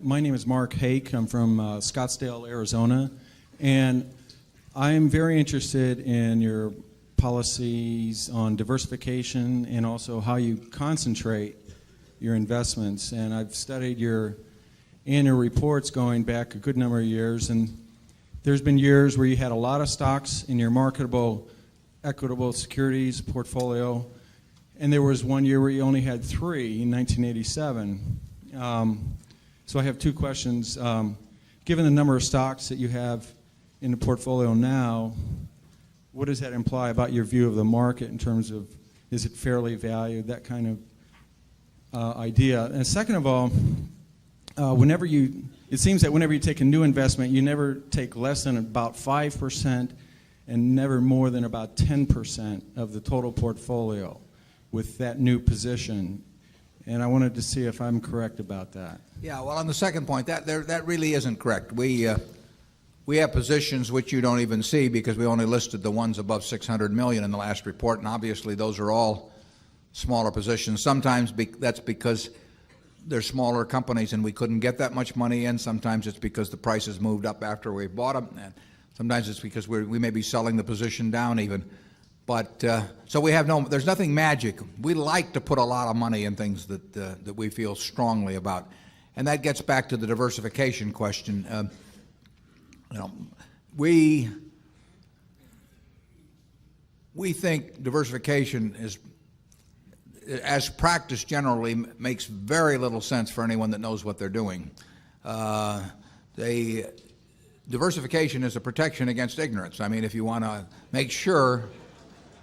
My name is Mark Hake. I'm from Scottsdale, Arizona, and I'm very interested in your policies on diversification and also how you concentrate your investments. And I've studied your annual reports going back a good number of years, and there's been years where you had a lot of stocks in your marketable equitable securities portfolio, and there was one year where you only had 3 in 1987. So I have 2 questions. Given the number of stocks that you have in the portfolio now, what does that imply about your view of the market in terms of, is it fairly valued, that kind of idea? And second of all, it seems that whenever you take a new investment, you never take less than about 5% and never more than about 10% of the total portfolio with that new position. And I wanted to see if I'm correct about that. Yeah, well, on the second point, that really isn't correct. We have positions which you don't even see because we only listed the ones above 600 million in the last report, and obviously those are all smaller positions. Sometimes that's because they're smaller companies and we couldn't get that much money in. Sometimes it's because the prices moved up after we bought them, and sometimes it's because we may be selling the position down even. But so there's nothing magic. We like to put a lot of money in things that we feel strongly about, and that gets back to the diversification question. We think diversification is, as practiced generally, makes very little sense for anyone that knows what they're doing. Diversification is a protection against ignorance. I mean, if you want to make sure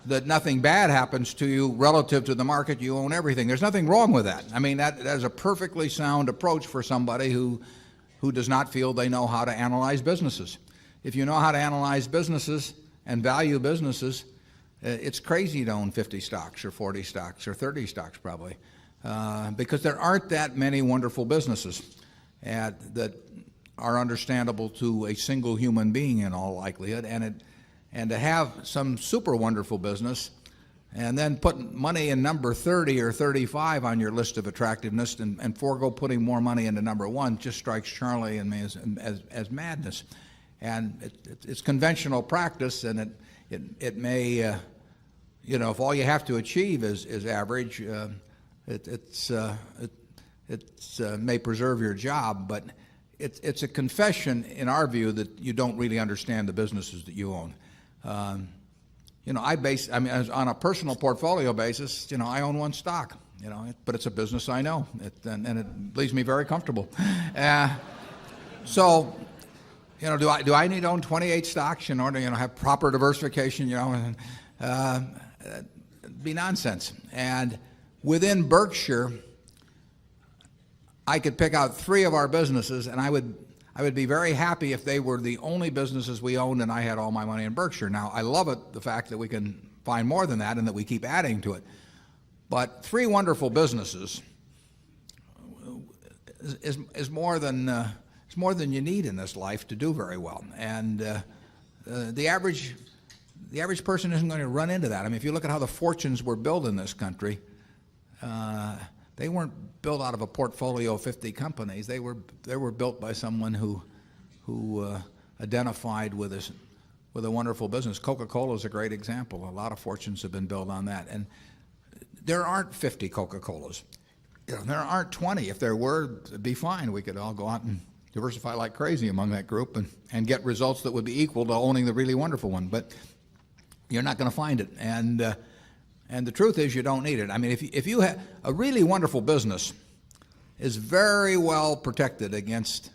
that nothing bad happens to you relative to the market, you own everything. There's nothing wrong with that. I mean, that is a perfectly sound approach for somebody who does not feel they know how to analyze businesses. If you know how to analyze businesses and value businesses, it's crazy to own 50 stocks or 40 stocks or 30 stocks probably, because there aren't that many wonderful businesses that are understandable to a single human being in all likelihood, and to have some super wonderful business and then put money in number 30 or 35 on your list of attractiveness and forego putting more money into number 1 just strikes Charlie and me as madness. And it's conventional practice, and it may, if all you have to achieve is average, it may preserve your job, but it's a confession in our view that you don't really understand the businesses that you own. On a personal portfolio basis, I own 1 stock, but it's a business I know, and it leaves me very comfortable. So, do I need to own 28 stocks in order to have proper diversification? It'd be nonsense. And within Berkshire, I could pick out 3 of our businesses, and I would be very happy if they were the only businesses we owned and I had all my money in Berkshire. Now, I love the fact that we can find more than that and that we keep adding to it. But 3 wonderful businesses is more than you need in this life to do very well. And the average person isn't going to run into that. I mean, if you look at how the fortunes were built in this country, they weren't built out of a portfolio of 50 companies. They were built by someone who identified with a wonderful business. Coca-Cola is a great example. A lot of fortunes have been built on that. And there aren't 50 Coca-Colas. There aren't 20. If there were, it'd be fine. We could all go out and diversify like crazy among that group and get results that would be equal to owning the really wonderful one. But you're not going to find it. And the truth is, you don't need it. I mean, if you have a really wonderful business, is very well protected against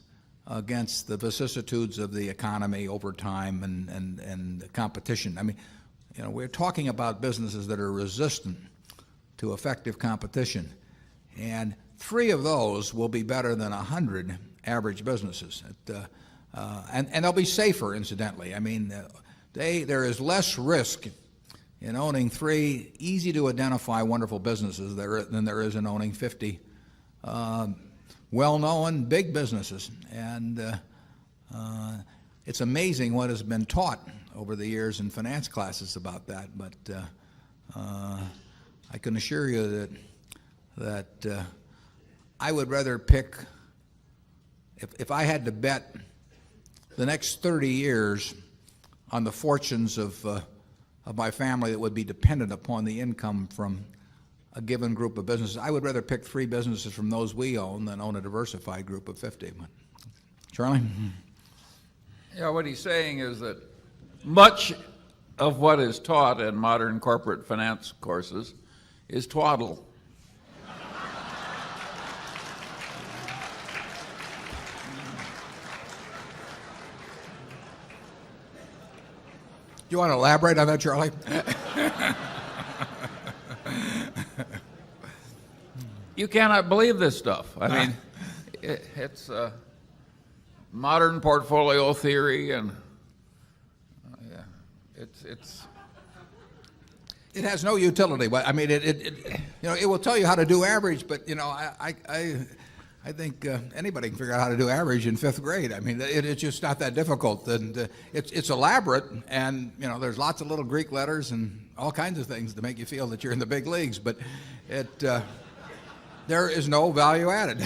the vicissitudes of the economy over time and the competition. I mean, we're talking about businesses that are resistant to effective competition, and 3 of those will be better than 100 average businesses, and they'll be safer, incidentally. I mean, there is less risk in owning 3 easy-to-identify wonderful businesses than there is in owning 50 well-known big businesses. And it's amazing what has been taught over the years in finance classes about that. But I can assure you that I would rather pick if I had to bet the next 30 years on the fortunes of my family that would be dependent upon the income from a given group of businesses, I would rather pick 3 businesses from those we own than own a diversified group of 50. Charlie? Yeah, what he's saying is that much of what is taught in modern corporate finance courses is twaddle. Do you want to elaborate on that, Charlie? You cannot believe this stuff. I mean, it's modern portfolio theory, and it has no utility. But I mean, it will tell you how to do average, but I think anybody can figure out how to do average in 5th grade. I mean, it's just not that difficult, and it's elaborate, and there's lots of little Greek letters and all kinds of things to make you feel that you're in the big leagues, but there is no value added.